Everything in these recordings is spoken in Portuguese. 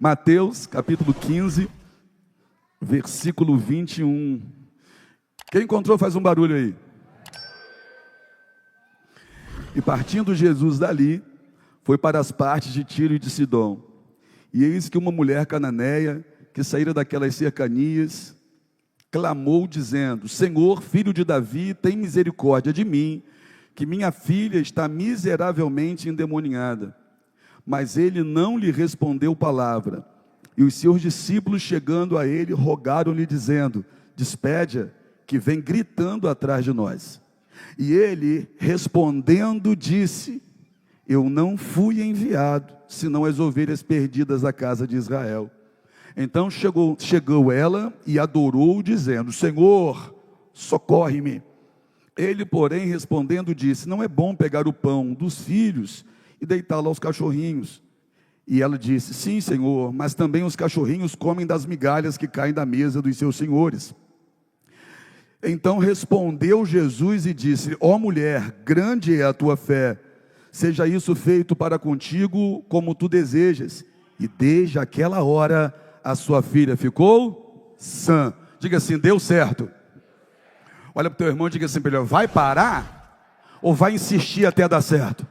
Mateus, capítulo 15, versículo 21. Quem encontrou, faz um barulho aí. E partindo Jesus dali, foi para as partes de Tiro e de Sidom. E eis que uma mulher cananeia, que saíra daquelas cercanias, clamou dizendo: Senhor, filho de Davi, tem misericórdia de mim, que minha filha está miseravelmente endemoniada. Mas ele não lhe respondeu palavra. E os seus discípulos, chegando a ele, rogaram-lhe, dizendo: despede-a, que vem gritando atrás de nós. E ele, respondendo, disse: eu não fui enviado, senão as ovelhas perdidas da casa de Israel. Então chegou ela e adorou, dizendo: Senhor, socorre-me. Ele, porém, respondendo, disse: não é bom pegar o pão dos filhos e deitá-lo aos cachorrinhos. E ela disse: sim, Senhor, mas também os cachorrinhos comem das migalhas que caem da mesa dos seus senhores. Então respondeu Jesus e disse: ó mulher, grande é a tua fé, seja isso feito para contigo como tu desejas. E desde aquela hora a sua filha ficou sã. Diga assim: deu certo. Olha para o teu irmão e diga assim para ele: vai parar ou vai insistir até dar certo?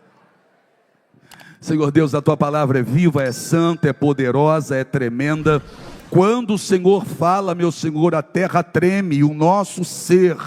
Senhor Deus, a tua palavra é viva, é santa, é poderosa, é tremenda. Quando o Senhor fala, meu Senhor, a terra treme, o nosso ser,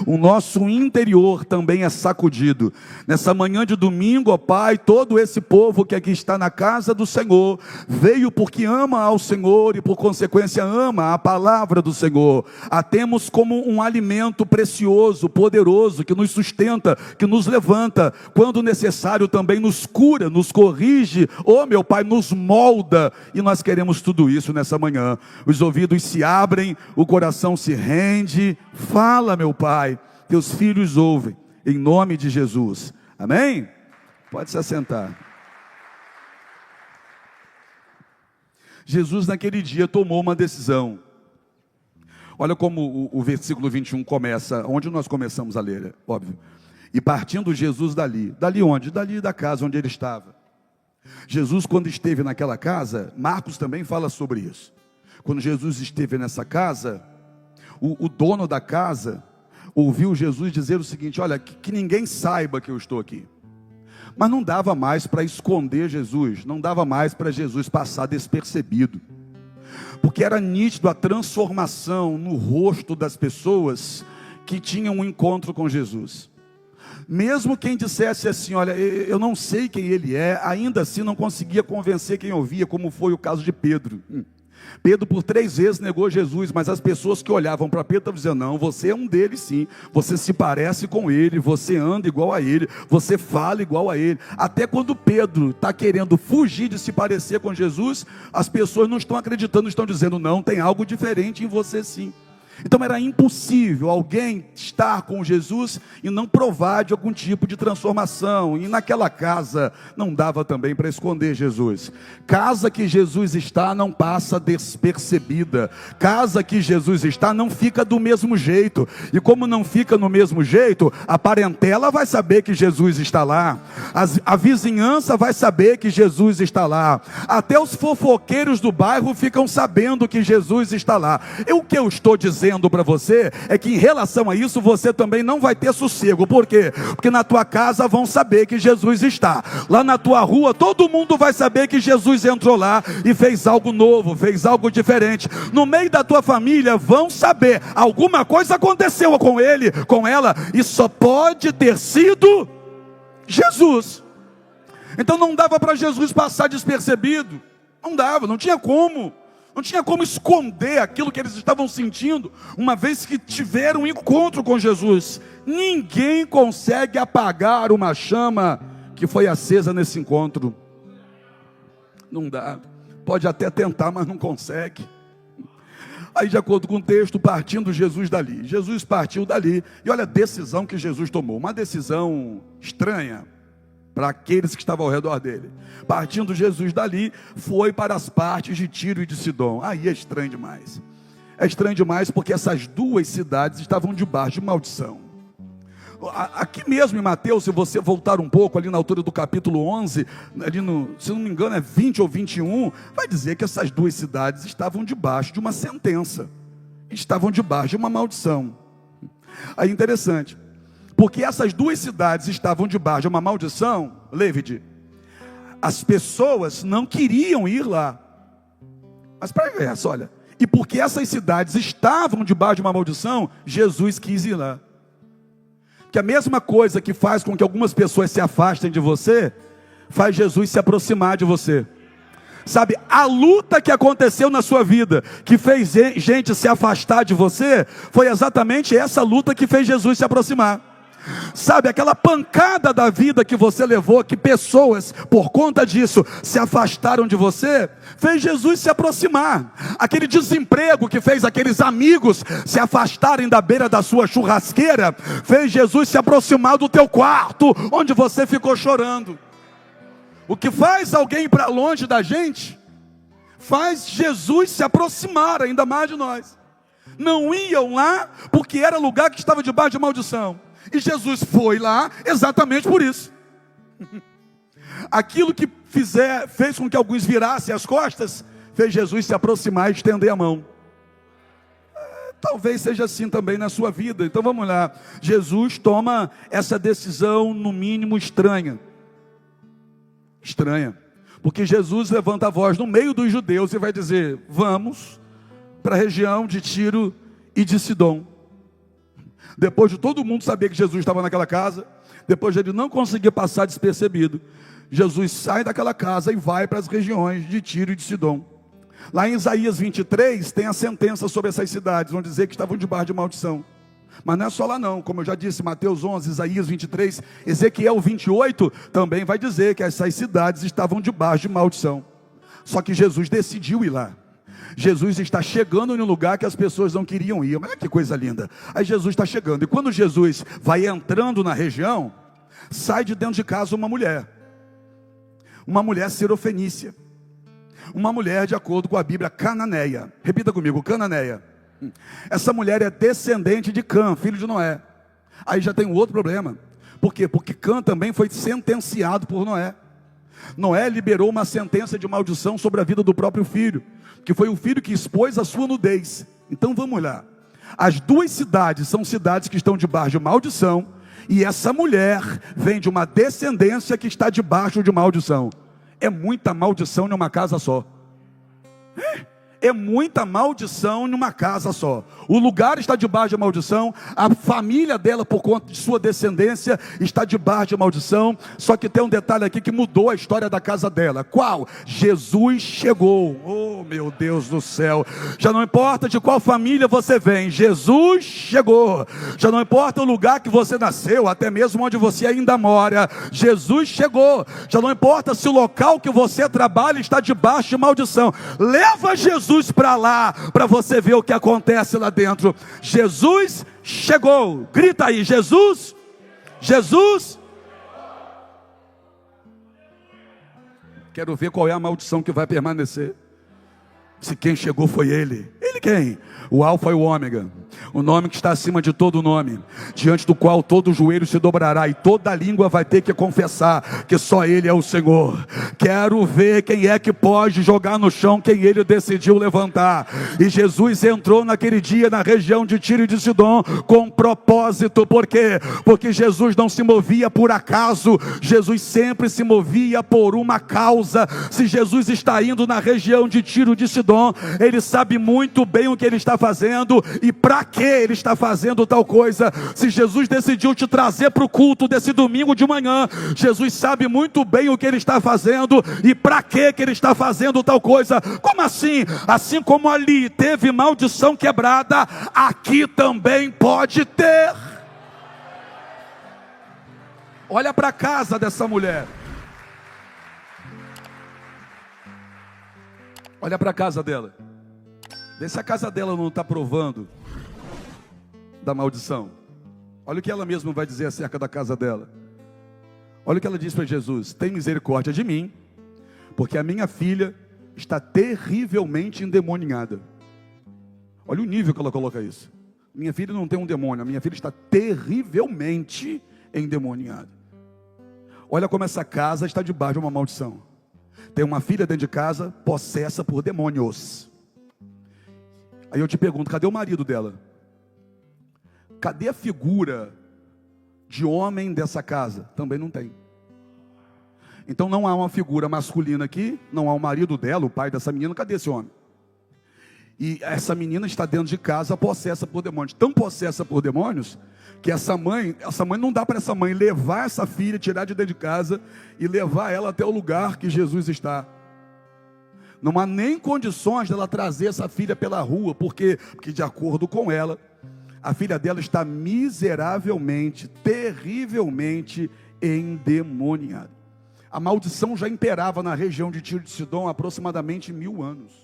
o nosso interior também é sacudido. Nessa manhã de domingo, ó Pai, todo esse povo que aqui está na casa do Senhor, veio porque ama ao Senhor e por consequência ama a palavra do Senhor. A temos como um alimento precioso, poderoso, que nos sustenta, que nos levanta, quando necessário também nos cura, nos corrige, ó meu Pai, nos molda, e nós queremos tudo isso nessa manhã. Os ouvidos se abrem, o coração se rende. Fala, meu Pai, teus filhos ouvem, em nome de Jesus, amém? Pode se assentar. Jesus naquele dia tomou uma decisão. Olha como o versículo 21 começa, onde nós começamos a ler, óbvio. E partindo Jesus dali onde? Dali da casa onde ele estava. Jesus, quando esteve naquela casa, Marcos também fala sobre isso. Quando Jesus esteve nessa casa, o dono da casa ouviu Jesus dizer o seguinte: olha, que ninguém saiba que eu estou aqui. Mas não dava mais para esconder Jesus, não dava mais para Jesus passar despercebido, porque era nítido a transformação no rosto das pessoas que tinham um encontro com Jesus. Mesmo quem dissesse assim: olha, eu não sei quem ele é, ainda assim não conseguia convencer quem ouvia, como foi o caso de Pedro. Pedro por 3 vezes negou Jesus, mas as pessoas que olhavam para Pedro estavam dizendo: não, você é um deles sim, você se parece com ele, você anda igual a ele, você fala igual a ele. Até quando Pedro está querendo fugir de se parecer com Jesus, as pessoas não estão acreditando, estão dizendo: não, tem algo diferente em você sim. Então era impossível alguém estar com Jesus e não provar de algum tipo de transformação. E naquela casa não dava também para esconder Jesus. Casa que Jesus está não passa despercebida. Casa que Jesus está não fica do mesmo jeito. E como não fica no mesmo jeito, a parentela vai saber que Jesus está lá. A vizinhança vai saber que Jesus está lá. Até os fofoqueiros do bairro ficam sabendo que Jesus está lá. E o que eu estou dizendo para você é que em relação a isso você também não vai ter sossego. Por quê? Porque na tua casa vão saber que Jesus está lá, na tua rua todo mundo vai saber que Jesus entrou lá e fez algo novo, fez algo diferente. No meio da tua família vão saber, alguma coisa aconteceu com ele, com ela, e só pode ter sido Jesus. Então não dava para Jesus passar despercebido, não dava, não tinha como. Não tinha como esconder aquilo que eles estavam sentindo, uma vez que tiveram um encontro com Jesus. Ninguém consegue apagar uma chama que foi acesa nesse encontro. Não dá. Pode até tentar, mas não consegue. Aí, de acordo com o texto, partindo Jesus dali. Jesus partiu dali. E olha a decisão que Jesus tomou. Uma decisão estranha para aqueles que estavam ao redor dele. Partindo Jesus dali, foi para as partes de Tiro e de Sidom. Aí é estranho demais. É estranho demais porque essas duas cidades estavam debaixo de maldição. Aqui mesmo em Mateus, se você voltar um pouco ali na altura do capítulo 11, ali se não me engano é 20 ou 21, vai dizer que essas duas cidades estavam debaixo de uma sentença, estavam debaixo de uma maldição. Aí interessante, porque essas duas cidades estavam debaixo de uma maldição, Levide, as pessoas não queriam ir lá. Mas para verso, olha, e porque essas cidades estavam debaixo de uma maldição, Jesus quis ir lá. Que a mesma coisa que faz com que algumas pessoas se afastem de você, faz Jesus se aproximar de você. Sabe, a luta que aconteceu na sua vida, que fez gente se afastar de você, foi exatamente essa luta que fez Jesus se aproximar. Sabe, aquela pancada da vida que você levou, que pessoas, por conta disso, se afastaram de você, fez Jesus se aproximar. Aquele desemprego que fez aqueles amigos se afastarem da beira da sua churrasqueira, fez Jesus se aproximar do teu quarto, onde você ficou chorando. O que faz alguém ir para longe da gente, faz Jesus se aproximar ainda mais de nós. Não iam lá, porque era lugar que estava debaixo de maldição. E Jesus foi lá exatamente por isso. Aquilo que fez com que alguns virassem as costas, fez Jesus se aproximar e estender a mão. Talvez seja assim também na sua vida. Então vamos lá. Jesus toma essa decisão no mínimo estranha. Estranha. Porque Jesus levanta a voz no meio dos judeus e vai dizer: vamos para a região de Tiro e de Sidom. Depois de todo mundo saber que Jesus estava naquela casa, depois de ele não conseguir passar despercebido, Jesus sai daquela casa e vai para as regiões de Tiro e de Sidom. Lá em Isaías 23 tem a sentença sobre essas cidades, vão dizer que estavam debaixo de maldição. Mas não é só lá não, como eu já disse, Mateus 11, Isaías 23, Ezequiel 28, também vai dizer que essas cidades estavam debaixo de maldição. Só que Jesus decidiu ir lá. Jesus está chegando em um lugar que as pessoas não queriam ir. Mas que coisa linda. Aí Jesus está chegando. E quando Jesus vai entrando na região, sai de dentro de casa uma mulher. Uma mulher sirofenícia. Uma mulher, de acordo com a Bíblia, cananeia. Repita comigo, cananeia. Essa mulher é descendente de Cã, filho de Noé. Aí já tem um outro problema. Por quê? Porque Cã também foi sentenciado por Noé. Noé liberou uma sentença de maldição sobre a vida do próprio filho, que foi o filho que expôs a sua nudez. Então vamos lá. As duas cidades são cidades que estão debaixo de maldição, e essa mulher vem de uma descendência que está debaixo de maldição. É muita maldição numa casa só. É muita maldição numa casa só. O lugar está debaixo de maldição, a família dela, por conta de sua descendência, está debaixo de maldição. Só que tem um detalhe aqui que mudou a história da casa dela. Qual? Jesus chegou. Oh, meu Deus do céu. Já não importa de qual família você vem, Jesus chegou. Já não importa o lugar que você nasceu, até mesmo onde você ainda mora, Jesus chegou. Já não importa se o local que você trabalha está debaixo de maldição, leva Jesus para lá, para você ver o que acontece lá dentro. Jesus chegou. Grita aí, Jesus, Jesus. Quero ver qual é a maldição que vai permanecer. Se quem chegou foi Ele. Ele quem? O Alfa e o Ômega, o nome que está acima de todo nome, diante do qual todo joelho se dobrará e toda língua vai ter que confessar que só Ele é o Senhor. Quero ver quem é que pode jogar no chão quem Ele decidiu levantar. E Jesus entrou naquele dia na região de Tiro e de Sidom com propósito. Por quê? Porque Jesus não se movia por acaso, Jesus sempre se movia por uma causa. Se Jesus está indo na região de Tiro e de Sidom, Ele sabe muito bem o que Ele está fazendo e para que Ele está fazendo tal coisa. Se Jesus decidiu te trazer para o culto desse domingo de manhã, Jesus sabe muito bem o que Ele está fazendo e para que Ele está fazendo tal coisa. Como assim? Assim como ali teve maldição quebrada, aqui também pode ter. Olha para a casa dessa mulher. Olha para a casa dela. Vê se a casa dela não está provando da maldição. Olha o que ela mesma vai dizer acerca da casa dela. Olha o que ela diz para Jesus: tem misericórdia de mim, porque a minha filha está terrivelmente endemoniada. Olha o nível que ela coloca isso. Minha filha não tem um demônio, a minha filha está terrivelmente endemoniada. Olha como essa casa está debaixo de uma maldição. Tem uma filha dentro de casa possessa por demônios. Aí eu te pergunto, cadê o marido dela? Cadê a figura de homem dessa casa? Também não tem. Então não há uma figura masculina aqui, não há o marido dela, o pai dessa menina, cadê esse homem? E essa menina está dentro de casa possessa por demônios, tão possessa por demônios, que essa mãe não dá para essa mãe levar essa filha, tirar de dentro de casa e levar ela até o lugar que Jesus está. Não há nem condições dela trazer essa filha pela rua, porque de acordo com ela, a filha dela está miseravelmente, terrivelmente endemoniada. A maldição já imperava na região de Tiro de Sidom há aproximadamente 1000 anos.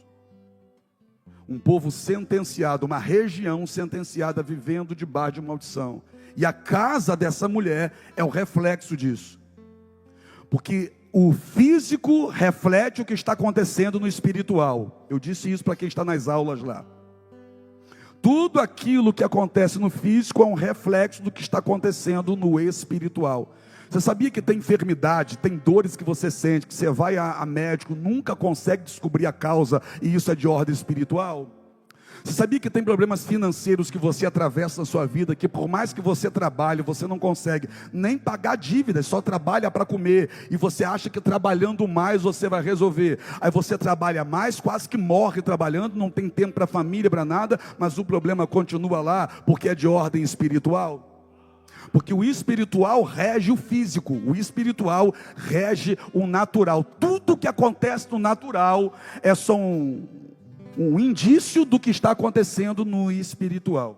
Um povo sentenciado, uma região sentenciada, vivendo debaixo de maldição. E a casa dessa mulher é o reflexo disso. Porque o físico reflete o que está acontecendo no espiritual. Eu disse isso para quem está nas aulas lá. Tudo aquilo que acontece no físico é um reflexo do que está acontecendo no espiritual. Você sabia que tem enfermidade, tem dores que você sente, que você vai a médico, nunca consegue descobrir a causa, e isso é de ordem espiritual? Você sabia que tem problemas financeiros que você atravessa na sua vida, que por mais que você trabalhe, você não consegue nem pagar dívidas, só trabalha para comer, e você acha que trabalhando mais você vai resolver. Aí você trabalha mais, quase que morre trabalhando, não tem tempo para a família, para nada, mas o problema continua lá, porque é de ordem espiritual. Porque o espiritual rege o físico, o espiritual rege o natural. Tudo que acontece no natural é só um indício do que está acontecendo no espiritual.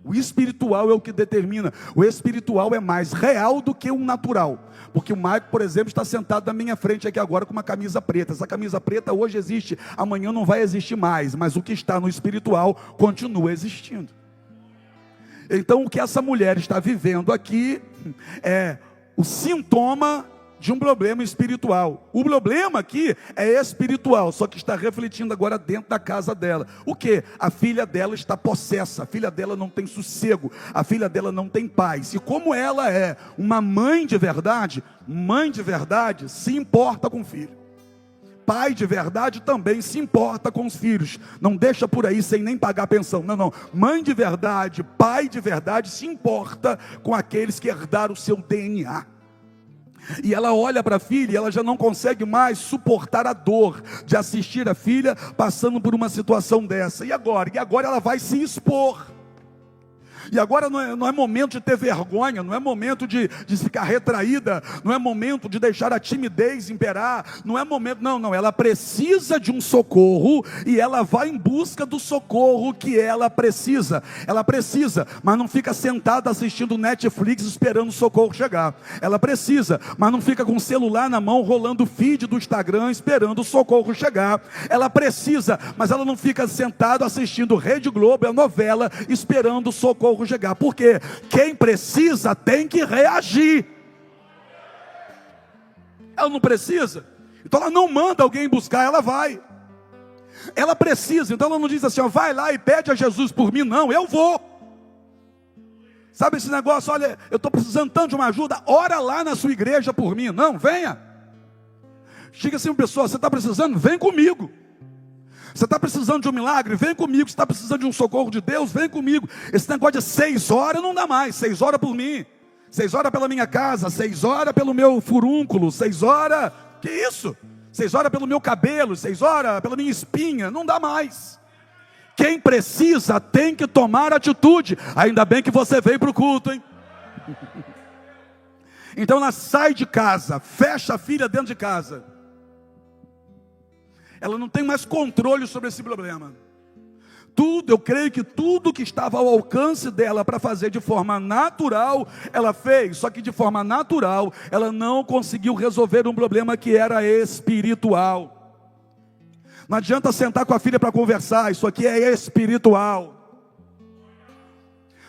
O espiritual é o que determina. O espiritual é mais real do que o natural. Porque o Maico, por exemplo, está sentado na minha frente aqui agora com uma camisa preta. Essa camisa preta hoje existe, amanhã não vai existir mais. Mas o que está no espiritual continua existindo. Então o que essa mulher está vivendo aqui é o sintoma de um problema espiritual. O problema aqui é espiritual, só que está refletindo agora dentro da casa dela. O que? A filha dela está possessa, a filha dela não tem sossego, a filha dela não tem paz. E como ela é uma mãe de verdade se importa com o filho. Pai de verdade também se importa com os filhos. Não deixa por aí sem nem pagar pensão. Não. Mãe de verdade, pai de verdade se importa com aqueles que herdaram o seu DNA. E ela olha para a filha e ela já não consegue mais suportar a dor de assistir a filha passando por uma situação dessa. E agora? E agora ela vai se expor. E agora não é momento de ter vergonha, não é momento de ficar retraída, não é momento de deixar a timidez imperar, não é momento, não, ela precisa de um socorro, e ela vai em busca do socorro que ela precisa, mas não fica sentada assistindo Netflix esperando o socorro chegar, ela precisa, mas não fica com o celular na mão, rolando o feed do Instagram, esperando o socorro chegar, ela precisa, mas ela não fica sentada assistindo Rede Globo, a novela, esperando o socorro chegar, porque quem precisa tem que reagir. Ela não precisa, então ela não manda alguém buscar, ela vai. Ela precisa, então ela não diz assim, ó, vai lá e pede a Jesus por mim, não, eu vou. Sabe esse negócio, olha, eu estou precisando tanto de uma ajuda, ora lá na sua igreja por mim, não, venha. Chega assim, pessoa, você está precisando, vem comigo. Você está precisando de um milagre? Vem comigo. Você está precisando de um socorro de Deus? Vem comigo. Esse negócio de 6 horas não dá mais. 6 horas por mim, 6 horas pela minha casa, 6 horas pelo meu furúnculo, 6 horas, que isso? 6 horas pelo meu cabelo, 6 horas pela minha espinha, não dá mais. Quem precisa tem que tomar atitude. Ainda bem que você veio para o culto, hein? Então ela sai de casa, fecha a filha dentro de casa. Ela não tem mais controle sobre esse problema. Eu creio que tudo que estava ao alcance dela para fazer de forma natural, ela fez. Só que de forma natural, ela não conseguiu resolver um problema que era espiritual. Não adianta sentar com a filha para conversar, isso aqui é espiritual.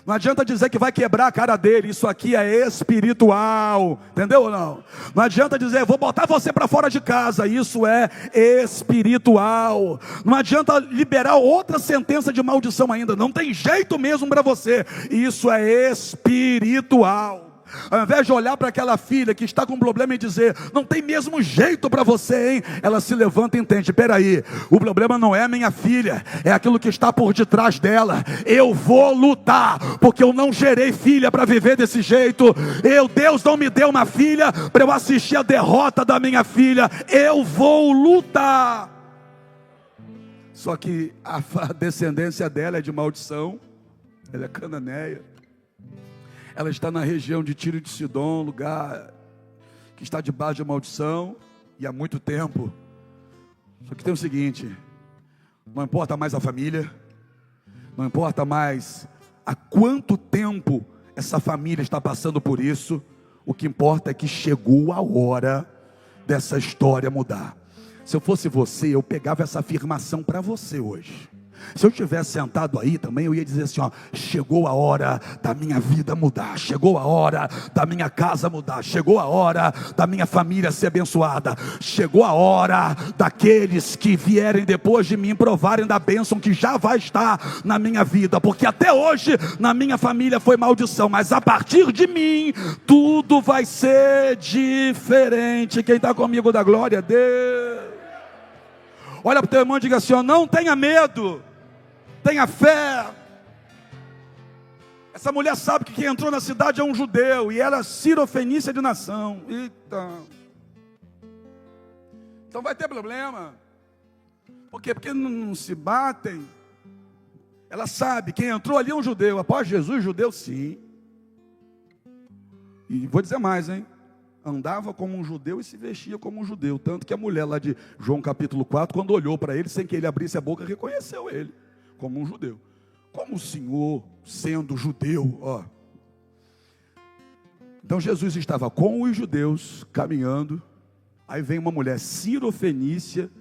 Não adianta dizer que vai quebrar a cara dele, isso aqui é espiritual, entendeu ou não? Não adianta dizer, vou botar você para fora de casa, isso é espiritual. Não adianta liberar outra sentença de maldição ainda, não tem jeito mesmo para você, isso é espiritual. Ao invés de olhar para aquela filha que está com um problema e dizer, não tem mesmo jeito para você, hein? Ela se levanta e entende, peraí, o problema não é a minha filha, é aquilo que está por detrás dela. Eu vou lutar, porque eu não gerei filha para viver desse jeito. Deus não me deu uma filha para eu assistir a derrota da minha filha. Eu vou lutar. Só que a descendência dela é de maldição, ela é cananeia. Ela está na região de Tiro de Sidom, lugar que está debaixo de maldição, e há muito tempo. Só que tem o seguinte, não importa mais a família, não importa mais há quanto tempo essa família está passando por isso, o que importa é que chegou a hora dessa história mudar. Se eu fosse você, eu pegava essa afirmação para você hoje. Se eu tivesse sentado aí também, eu ia dizer assim, ó, chegou a hora da minha vida mudar, chegou a hora da minha casa mudar, chegou a hora da minha família ser abençoada, chegou a hora daqueles que vierem depois de mim provarem da bênção que já vai estar na minha vida, porque até hoje na minha família foi maldição, mas a partir de mim tudo vai ser diferente. Quem está comigo dá glória a Deus. Olha para o teu irmão e diga assim, ó, não tenha medo, tenha fé. Essa mulher sabe que quem entrou na cidade é um judeu, e ela é cirofenícia de nação. Eita. Então vai ter problema. Por quê? Porque não se batem. Ela sabe, quem entrou ali é um judeu. Após Jesus, judeu sim. E vou dizer mais, hein? Andava como um judeu e se vestia como um judeu. Tanto que a mulher lá de João capítulo 4, quando olhou para ele, sem que ele abrisse a boca, reconheceu ele como um judeu. Como o Senhor, sendo judeu, ó. Então Jesus estava com os judeus, caminhando. Aí vem uma mulher cirofenícia.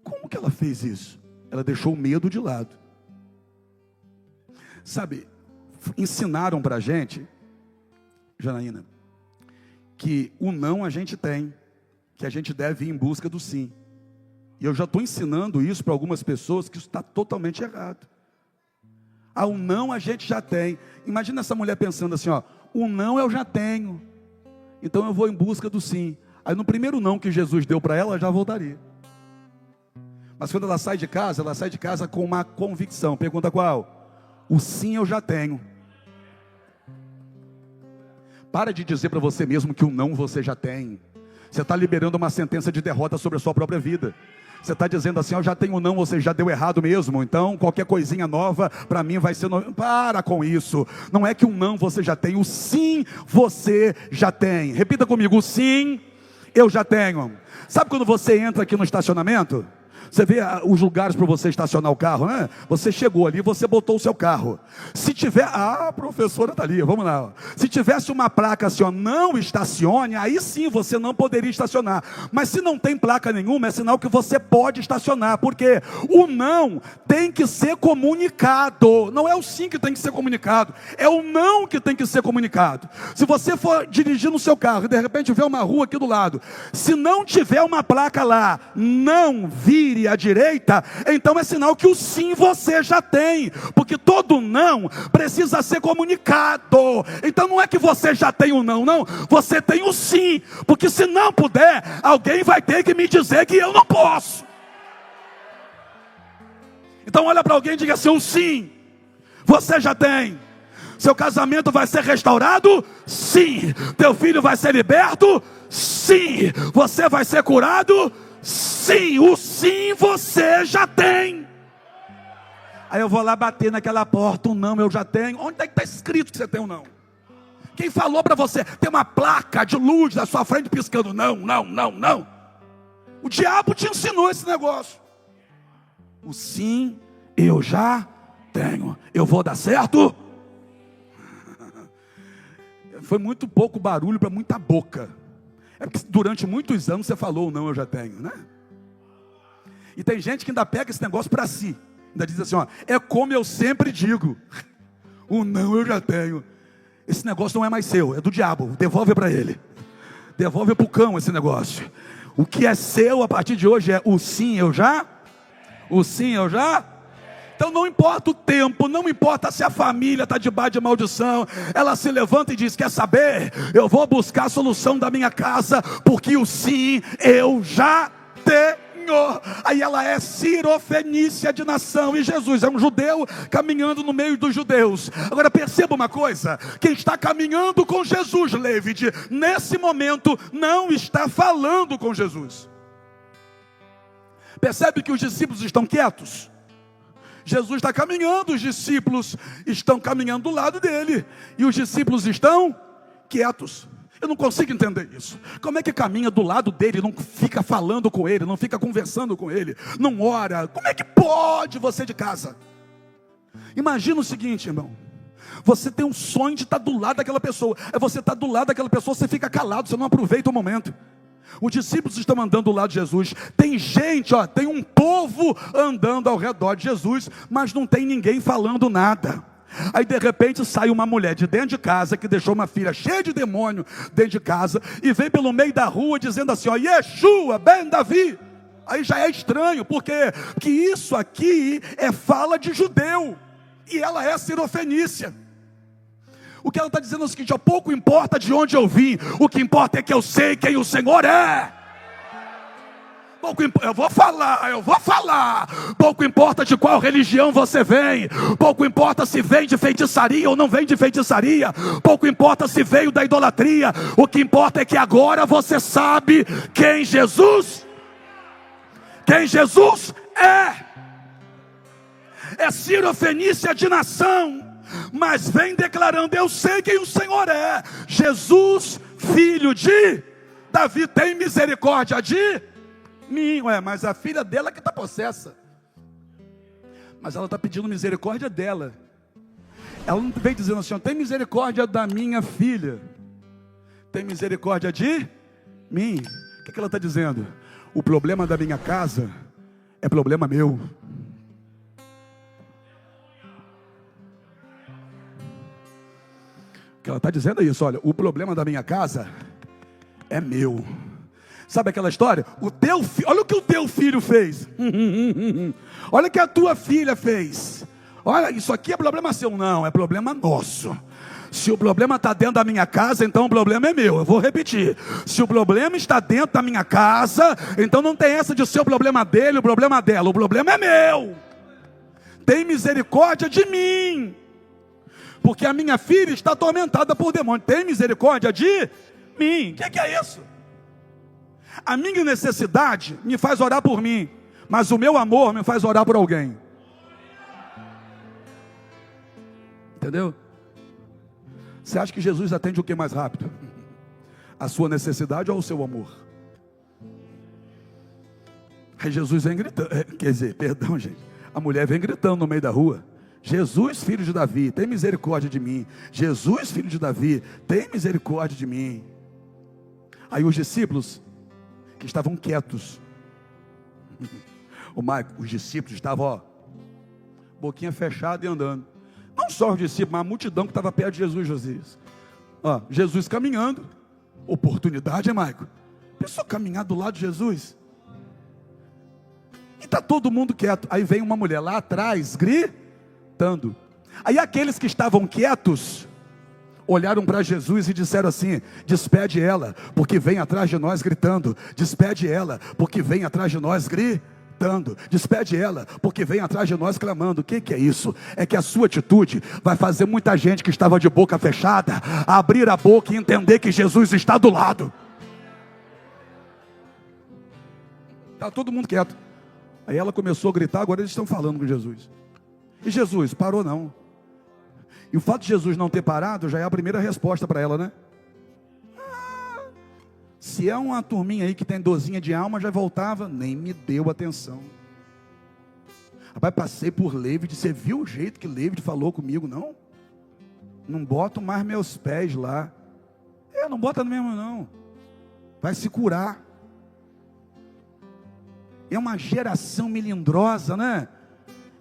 Como que ela fez isso? Ela deixou o medo de lado. Sabe, ensinaram para a gente, Janaína, que o não a gente tem, que a gente deve ir em busca do sim. E eu já estou ensinando isso para algumas pessoas, que isso está totalmente errado. O não a gente já tem. Imagina essa mulher pensando assim, ó, o não eu já tenho, então eu vou em busca do sim. Aí no primeiro não que Jesus deu para ela, já voltaria. Mas quando ela sai de casa com uma convicção. Pergunta qual? O sim eu já tenho. Para de dizer para você mesmo que o não você já tem. Você está liberando uma sentença de derrota sobre a sua própria vida. Você está dizendo assim, eu já tenho não, você já deu errado mesmo, então qualquer coisinha nova para mim vai ser Para com isso. Não é que um não você já tem, o sim você já tem. Repita comigo, o sim eu já tenho. Sabe quando você entra aqui no estacionamento? Você vê os lugares para você estacionar o carro, né? Você chegou ali, você botou o seu carro. Se tiver, a professora está ali, vamos lá. Se tivesse uma placa assim, ó, não estacione, aí sim você não poderia estacionar. Mas se não tem placa nenhuma, é sinal que você pode estacionar. Porque o não tem que ser comunicado. Não é o sim que tem que ser comunicado, é o não que tem que ser comunicado. Se você for dirigir no seu carro e de repente vê uma rua aqui do lado, se não tiver uma placa lá, não vire à direita, então é sinal que o sim você já tem, porque todo não precisa ser comunicado. Então não é que você já tem o não, não, você tem o sim, porque se não puder, alguém vai ter que me dizer que eu não posso. Então olha para alguém e diga assim, o sim você já tem. Seu casamento vai ser restaurado? Sim. Teu filho vai ser liberto? Sim. Você vai ser curado? Sim, o sim você já tem. Aí eu vou lá bater naquela porta, um não eu já tenho. Onde é que está escrito que você tem um não? Quem falou para você? Tem uma placa de luz na sua frente piscando não, não, não, não. O diabo te ensinou esse negócio. O sim eu já tenho. Eu vou dar certo? Foi muito pouco barulho para muita boca. É porque durante muitos anos você falou, não, eu já tenho, né? E tem gente que ainda pega esse negócio para si. Ainda diz assim, ó, é como eu sempre digo. O não eu já tenho. Esse negócio não é mais seu, é do diabo. Devolve para ele. Devolve para o cão esse negócio. O que é seu a partir de hoje é o sim eu já. O sim eu já. Então não importa o tempo, não importa se a família está debaixo de maldição, ela se levanta e diz, quer saber? Eu vou buscar a solução da minha casa, porque o sim eu já tenho. Aí ela é cirofenícia de nação, e Jesus é um judeu caminhando no meio dos judeus. Agora perceba uma coisa, quem está caminhando com Jesus, Levíde, nesse momento não está falando com Jesus. Percebe que os discípulos estão quietos? Jesus está caminhando, os discípulos estão caminhando do lado dele, e os discípulos estão quietos. Eu não consigo entender isso. Como é que caminha do lado dele, não fica falando com ele, não fica conversando com ele, não ora? Como é que pode você de casa? Imagina o seguinte, irmão. Você tem um sonho de estar do lado daquela pessoa. Você está do lado daquela pessoa, você fica calado, você não aproveita o momento. Os discípulos estão andando do lado de Jesus. Tem gente, tem um povo andando ao redor de Jesus, mas não tem ninguém falando nada. Aí de repente sai uma mulher de dentro de casa, que deixou uma filha cheia de demônio dentro de casa, e vem pelo meio da rua dizendo assim, Yeshua, ben Davi. Aí já é estranho, porque que isso aqui é fala de judeu, e ela é cirofenícia. O que ela está dizendo é o seguinte, pouco importa de onde eu vim, o que importa é que eu sei quem o Senhor é. Eu vou falar. Pouco importa de qual religião você vem. Pouco importa se vem de feitiçaria ou não vem de feitiçaria. Pouco importa se veio da idolatria. O que importa é que agora você sabe quem Jesus é. É cirofenícia de nação, mas vem declarando, eu sei quem o Senhor é. Jesus, filho de Davi, tem misericórdia de mim. Mas a filha dela que está possessa. Mas ela está pedindo misericórdia dela. Ela não vem dizendo assim, tem misericórdia da minha filha. Tem misericórdia de mim. O que ela está dizendo? O problema da minha casa é problema meu. O que ela está dizendo é isso, olha, o problema da minha casa é meu. Sabe aquela história? Olha o que o teu filho fez. Olha o que a tua filha fez. Olha, isso aqui é problema seu. Não, é problema nosso. Se o problema está dentro da minha casa, então o problema é meu. Eu vou repetir. Se o problema está dentro da minha casa, então não tem essa de ser o problema dele, o problema dela. O problema é meu. Tem misericórdia de mim. Porque a minha filha está atormentada por demônio. Tem misericórdia de mim. O que é isso? A minha necessidade me faz orar por mim, mas o meu amor me faz orar por alguém. Entendeu? Você acha que Jesus atende o que mais rápido? A sua necessidade ou o seu amor? Aí Jesus vem gritando, perdão gente, a mulher vem gritando no meio da rua, Jesus filho de Davi, tem misericórdia de mim. Jesus filho de Davi, tem misericórdia de mim. Aí os discípulos, que estavam quietos, os discípulos estavam, boquinha fechada e andando. Não só os discípulos, mas a multidão que estava perto de Jesus. Jesus caminhando. Oportunidade, Maico? Pessoa caminhar do lado de Jesus. E está todo mundo quieto. Aí vem uma mulher lá atrás, gritando. Aí aqueles que estavam quietos olharam para Jesus e disseram assim, despede ela, porque vem atrás de nós gritando. Despede ela, porque vem atrás de nós gritando. Despede ela, porque vem atrás de nós clamando. O que é isso? É que a sua atitude vai fazer muita gente que estava de boca fechada abrir a boca e entender que Jesus está do lado. Está todo mundo quieto. Aí ela começou a gritar, agora eles estão falando com Jesus. E Jesus parou não. E o fato de Jesus não ter parado já é a primeira resposta para ela, né? Se é uma turminha aí que tem dorzinha de alma, já voltava, nem me deu atenção. Rapaz, passei por Levíde, você viu o jeito que Levíde falou comigo, não? Não boto mais meus pés lá. Não bota mesmo não. Vai se curar. É uma geração melindrosa, né?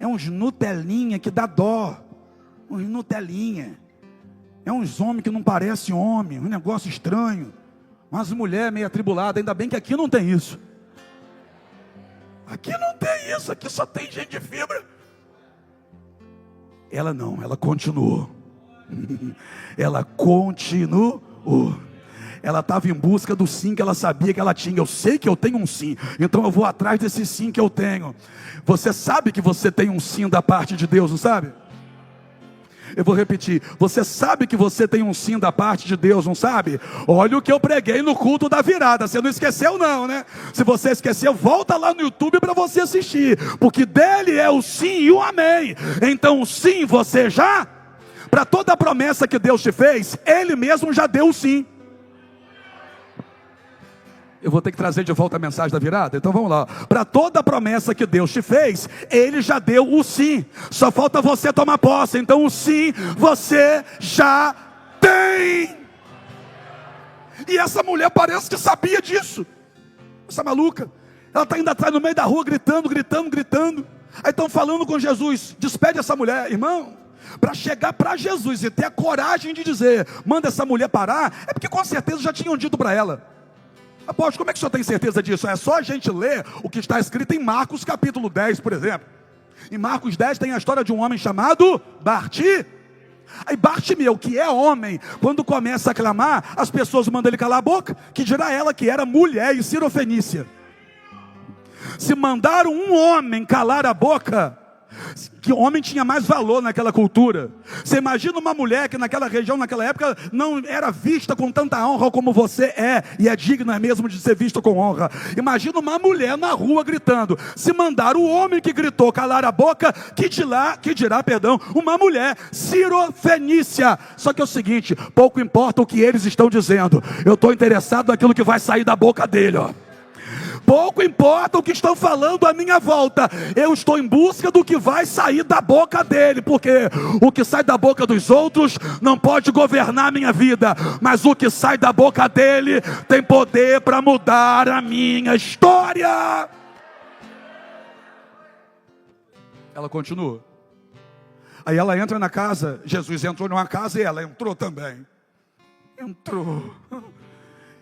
É uns Nutelinha que dá dó. uns Nutelinha. É uns homens que não parecem homem, um negócio estranho. Umas mulheres meio atribuladas, ainda bem que aqui não tem isso. Aqui não tem isso, aqui só tem gente de fibra. Ela não, ela continuou. Ela continuou. Ela estava em busca do sim que ela sabia que ela tinha. Eu sei que eu tenho um sim, então eu vou atrás desse sim que eu tenho. Você sabe que você tem um sim da parte de Deus, não sabe? Eu vou repetir, você sabe que você tem um sim da parte de Deus, não sabe? Olha o que eu preguei no culto da virada, você não esqueceu não, né? Se você esqueceu, volta lá no YouTube para você assistir, porque dele é o sim e o amém. Então o sim você já, para toda a promessa que Deus te fez, Ele mesmo já deu o sim. Eu vou ter que trazer de volta a mensagem da virada, então vamos lá. Para toda a promessa que Deus te fez, Ele já deu o sim. Só falta você tomar posse. Então o sim você já tem. E essa mulher parece que sabia disso. Essa maluca, ela está indo atrás no meio da rua, gritando. Aí estão falando com Jesus, despede essa mulher, irmão. Para chegar para Jesus e ter a coragem de dizer, manda essa mulher parar, é porque com certeza já tinham dito para ela. Apóstolo, como é que o senhor tem certeza disso? É só a gente ler o que está escrito em Marcos capítulo 10, por exemplo. Em Marcos 10 tem a história de um homem chamado Barti. Aí Bartimeu, que é homem, quando começa a clamar, as pessoas mandam ele calar a boca, que dirá ela que era mulher e sirofenícia. Se mandaram um homem calar a boca, que homem tinha mais valor naquela cultura. Você imagina uma mulher que naquela região, naquela época, não era vista com tanta honra como você é, e é digna mesmo de ser vista com honra. Imagina uma mulher na rua gritando. Se mandar o homem que gritou calar a boca, que dirá, uma mulher sirofenícia. Só que é o seguinte, pouco importa o que eles estão dizendo, eu estou interessado naquilo que vai sair da boca dele, ó. Pouco importa o que estão falando à minha volta, eu estou em busca do que vai sair da boca dele, porque o que sai da boca dos outros não pode governar a minha vida, mas o que sai da boca dele tem poder para mudar a minha história. Ela continua. Aí ela entra na casa, Jesus entrou numa casa e ela entrou também. Entrou.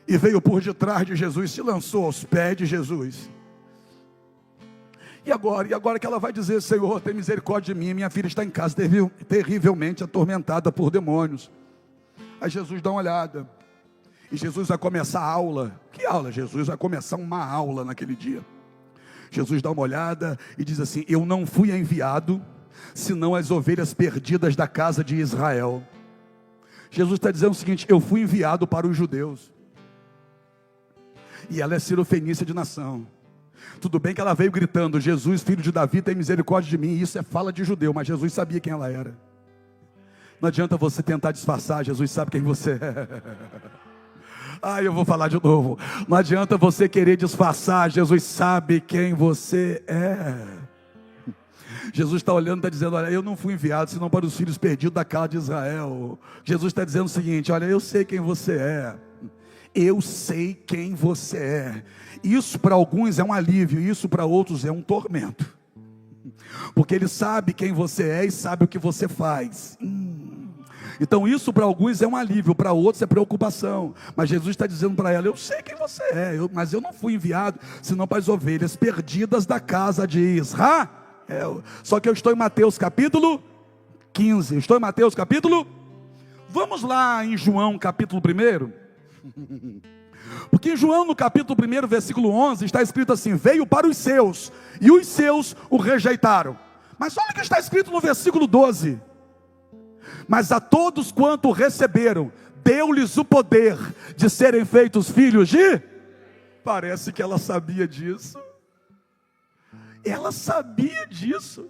E veio por detrás de Jesus, se lançou aos pés de Jesus. E agora que ela vai dizer, Senhor, tem misericórdia de mim, minha filha está em casa, terrivelmente atormentada por demônios. Aí Jesus dá uma olhada, e Jesus vai começar a aula. Que aula? Jesus vai começar uma aula naquele dia. Jesus dá uma olhada e diz assim, eu não fui enviado, senão as ovelhas perdidas da casa de Israel. Jesus está dizendo o seguinte, eu fui enviado para os judeus. E ela é sirofenícia de nação. Tudo bem que ela veio gritando, Jesus, filho de Davi, tem misericórdia de mim. Isso é fala de judeu, mas Jesus sabia quem ela era. Não adianta você tentar disfarçar, Jesus sabe quem você é. Eu vou falar de novo. Não adianta você querer disfarçar, Jesus sabe quem você é. Jesus está olhando e está dizendo, olha, eu não fui enviado senão para os filhos perdidos da casa de Israel. Jesus está dizendo o seguinte, olha, eu sei quem você é. Eu sei quem você é. Isso para alguns é um alívio, isso para outros é um tormento. Porque ele sabe quem você é e sabe o que você faz. Então isso para alguns é um alívio, para outros é preocupação. Mas Jesus está dizendo para ela, eu sei quem você é, mas eu não fui enviado senão para as ovelhas perdidas da casa de Israel. Só que eu estou em Mateus capítulo 15. Estou em Mateus capítulo. Vamos lá em João capítulo 1. Porque em João no capítulo 1, versículo 11, está escrito assim, veio para os seus, e os seus o rejeitaram. Mas olha o que está escrito no versículo 12. Mas a todos quanto receberam, deu-lhes o poder de serem feitos filhos de... Parece que ela sabia disso. Ela sabia disso.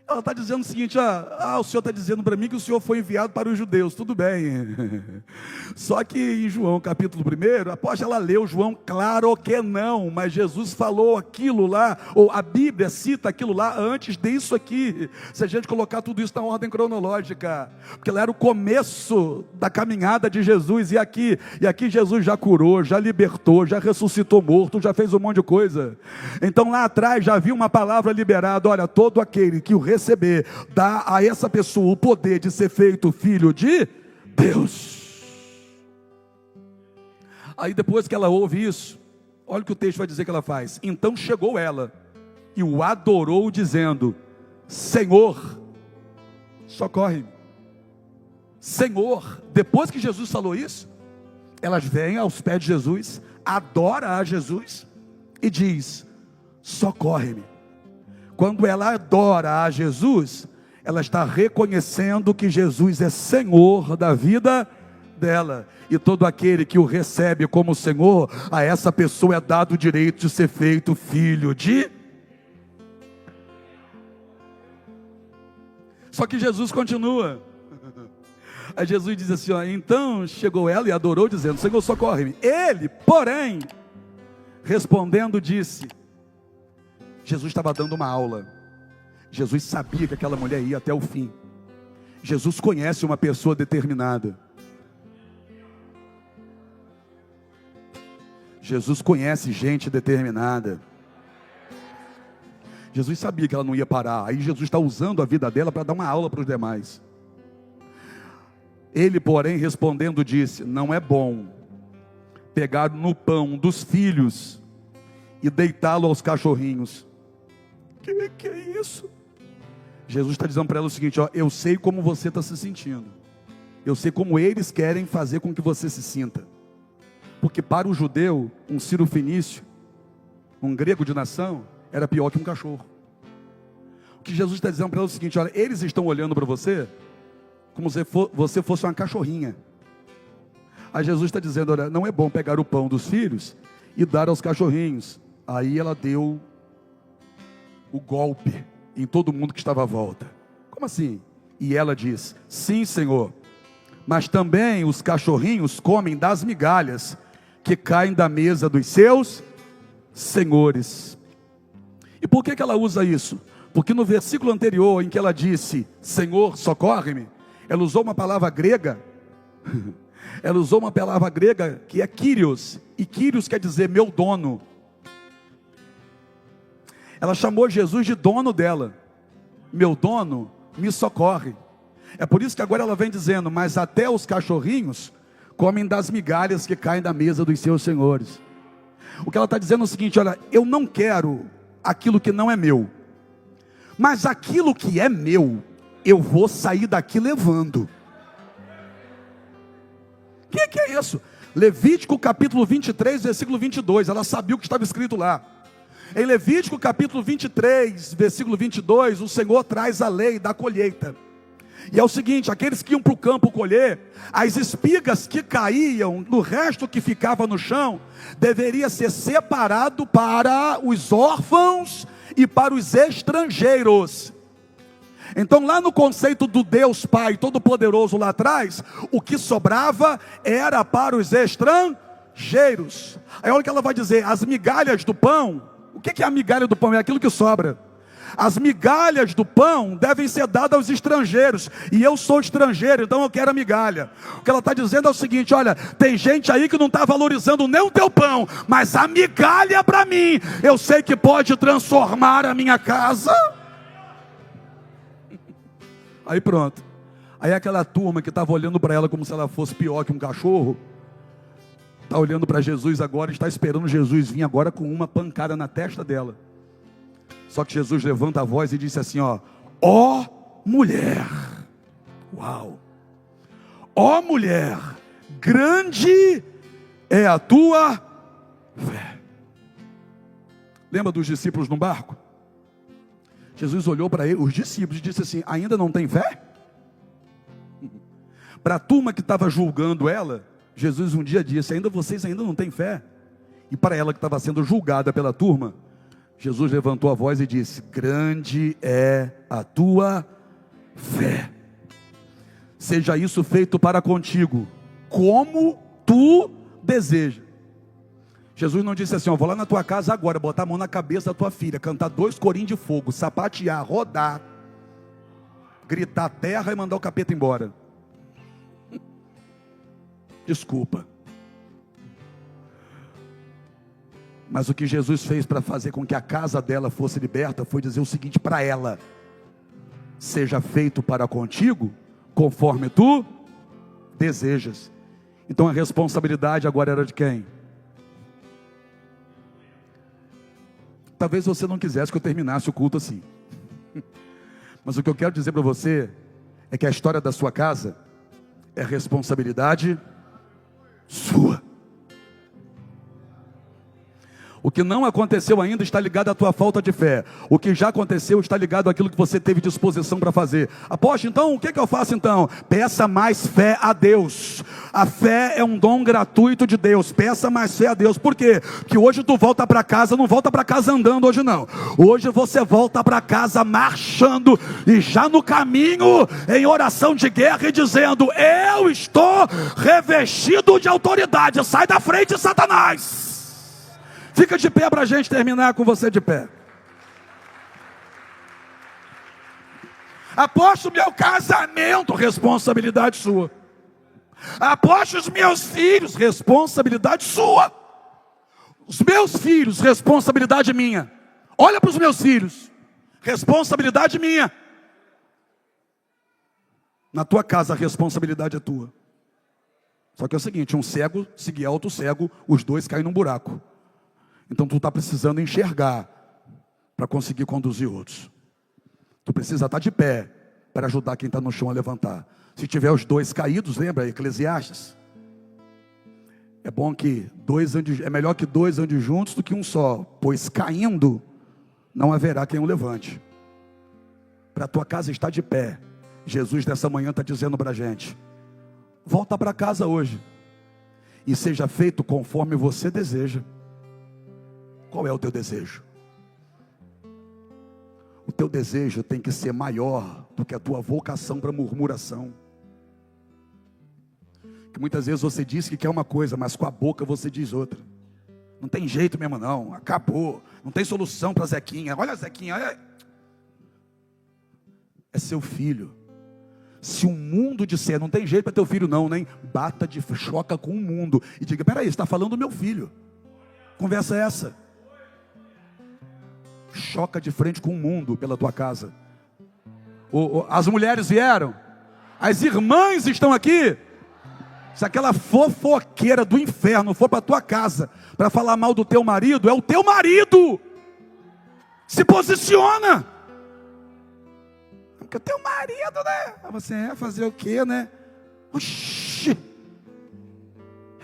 Ela está dizendo o seguinte, o Senhor está dizendo para mim que o Senhor foi enviado para os judeus, tudo bem. Só que em João capítulo 1, após ela leu João, claro que não, mas Jesus falou aquilo lá, ou a Bíblia cita aquilo lá antes disso aqui, se a gente colocar tudo isso na ordem cronológica, porque lá era o começo da caminhada de Jesus, e aqui Jesus já curou, já libertou, já ressuscitou morto, já fez um monte de coisa. Então lá atrás já havia uma palavra liberada, olha, todo aquele que o receber, dá a essa pessoa o poder de ser feito filho de Deus. Aí depois que ela ouve isso, olha o que o texto vai dizer que ela faz. Então chegou ela e o adorou dizendo: Senhor, socorre-me. Senhor, depois que Jesus falou isso, elas vêm aos pés de Jesus, adora a Jesus e diz: socorre-me. Quando ela adora a Jesus, ela está reconhecendo que Jesus é Senhor da vida dela, e todo aquele que o recebe como Senhor, a essa pessoa é dado o direito de ser feito filho de. Só que Jesus continua. Aí Jesus diz assim, ó, então chegou ela e adorou dizendo: Senhor, socorre-me. Ele, porém, respondendo disse, Jesus estava dando uma aula. Jesus sabia que aquela mulher ia até o fim. Jesus conhece uma pessoa determinada. Jesus conhece gente determinada. Jesus sabia que ela não ia parar. Aí Jesus está usando a vida dela para dar uma aula para os demais. Ele, porém, respondendo disse: não é bom pegar no pão dos filhos e deitá-lo aos cachorrinhos. Que é isso? Jesus está dizendo para ela o seguinte, ó, eu sei como você está se sentindo. Eu sei como eles querem fazer com que você se sinta. Porque para o judeu, um sírio-fenício, um grego de nação, era pior que um cachorro. O que Jesus está dizendo para ela é o seguinte, olha, eles estão olhando para você como se você fosse uma cachorrinha. Aí Jesus está dizendo, olha, não é bom pegar o pão dos filhos e dar aos cachorrinhos. Aí ela deu o golpe em todo mundo que estava à volta. Como assim? E ela diz, sim, Senhor, mas também os cachorrinhos comem das migalhas que caem da mesa dos seus senhores. E por que ela usa isso? Porque no versículo anterior, em que ela disse, Senhor, socorre-me, ela usou uma palavra grega, ela usou uma palavra grega que é Kyrios, e Kyrios quer dizer meu dono. Ela chamou Jesus de dono dela. Meu dono me socorre. É por isso que agora ela vem dizendo, mas até os cachorrinhos comem das migalhas que caem da mesa dos seus senhores. O que ela está dizendo é o seguinte, olha, eu não quero aquilo que não é meu, mas aquilo que é meu, eu vou sair daqui levando. O que é isso? Levítico capítulo 23, versículo 22, ela sabia o que estava escrito lá. Em Levítico capítulo 23, versículo 22, o Senhor traz a lei da colheita. E é o seguinte, aqueles que iam para o campo colher, as espigas que caíam, no resto que ficava no chão, deveria ser separado para os órfãos e para os estrangeiros. Então lá no conceito do Deus Pai Todo-Poderoso lá atrás, o que sobrava era para os estrangeiros. Aí olha o que ela vai dizer, as migalhas do pão, o que é a migalha do pão? É aquilo que sobra. As migalhas do pão devem ser dadas aos estrangeiros, e eu sou estrangeiro, então eu quero a migalha. O que ela está dizendo é o seguinte, olha, tem gente aí que não está valorizando nem o teu pão, mas a migalha para mim, eu sei que pode transformar a minha casa. Aí pronto, aí aquela turma que estava olhando para ela como se ela fosse pior que um cachorro, está olhando para Jesus agora, está esperando Jesus vir agora com uma pancada na testa dela. Só que Jesus levanta a voz e disse assim, ó mulher, uau, ó mulher, grande é a tua fé. Lembra dos discípulos no barco? Jesus olhou para os discípulos e disse assim, ainda não tem fé? Para a turma que estava julgando ela, Jesus um dia disse, vocês ainda não têm fé? E para ela que estava sendo julgada pela turma, Jesus levantou a voz e disse, grande é a tua fé. Seja isso feito para contigo, como tu desejas. Jesus não disse assim, vou lá na tua casa agora, botar a mão na cabeça da tua filha, cantar 2 corinhos de fogo, sapatear, rodar, gritar terra e mandar o capeta embora. Desculpa. Mas o que Jesus fez para fazer com que a casa dela fosse liberta, foi dizer o seguinte para ela, seja feito para contigo, conforme tu desejas. Então a responsabilidade agora era de quem? Talvez você não quisesse que eu terminasse o culto assim. Mas o que eu quero dizer para você é que a história da sua casa é responsabilidade sua. O que não aconteceu ainda está ligado à tua falta de fé. O que já aconteceu está ligado àquilo que você teve disposição para fazer. Apóstolo, então, o que eu faço então? Peça mais fé a Deus. A fé é um dom gratuito de Deus. Peça mais fé a Deus. Por quê? Porque hoje tu volta para casa, não volta para casa andando hoje não. Hoje você volta para casa marchando e já no caminho, em oração de guerra e dizendo: eu estou revestido de autoridade. Sai da frente, Satanás. Fica de pé para a gente terminar com você de pé. Apóstolo, meu casamento, responsabilidade sua. Apóstolo, os meus filhos, responsabilidade sua. Os meus filhos, responsabilidade minha. Olha para os meus filhos, responsabilidade minha. Na tua casa a responsabilidade é tua. Só que é o seguinte, um cego se guiar outro cego, os dois caem num buraco. Então tu está precisando enxergar para conseguir conduzir outros. Tu precisa estar de pé para ajudar quem está no chão a levantar. Se tiver os dois caídos, lembra Eclesiastes? É bom que é melhor que dois andem juntos do que um só, pois caindo não haverá quem o levante. Para a tua casa estar de pé, Jesus nessa manhã está dizendo para a gente: volta para casa hoje e seja feito conforme você deseja. Qual é o teu desejo? O teu desejo tem que ser maior do que a tua vocação para murmuração. Que muitas vezes você diz que quer uma coisa, mas com a boca você diz outra. Não tem jeito mesmo não, acabou. Não tem solução para Zequinha. Olha Zequinha, olha. É seu filho. Se o mundo disser, não tem jeito para teu filho não, nem bata de choca com o mundo. E diga, peraí, você está falando do meu filho. Conversa é essa? Choca de frente com o mundo pela tua casa. As mulheres vieram, as irmãs estão aqui. Se aquela fofoqueira do inferno for para tua casa para falar mal do teu marido, é o teu marido. Se posiciona. Porque o teu marido, né? Você é fazer o quê, né? Oxi.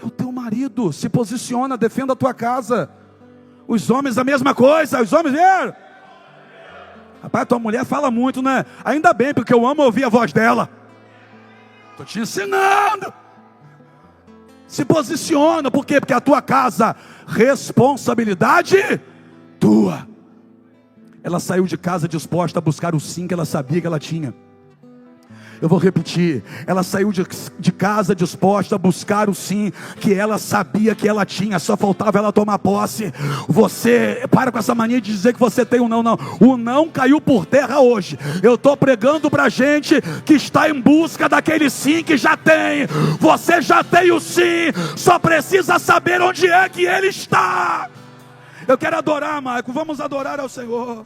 É o teu marido. Se posiciona, defenda a tua casa. Os homens a mesma coisa. Os homens vieram. Rapaz, tua mulher fala muito, né? Ainda bem, porque eu amo ouvir a voz dela. Estou te ensinando. Se posiciona. Por quê? Porque a tua casa, responsabilidade tua. Ela saiu de casa disposta a buscar o sim que ela sabia que ela tinha. Eu vou repetir, ela saiu de casa disposta a buscar o sim que ela sabia que ela tinha, só faltava ela tomar posse. Você, para com essa mania de dizer que você tem um não, não. O não caiu por terra hoje. Eu estou pregando para gente que está em busca daquele sim que já tem. Você já tem o sim, só precisa saber onde é que ele está. Eu quero adorar, Marco, vamos adorar ao Senhor.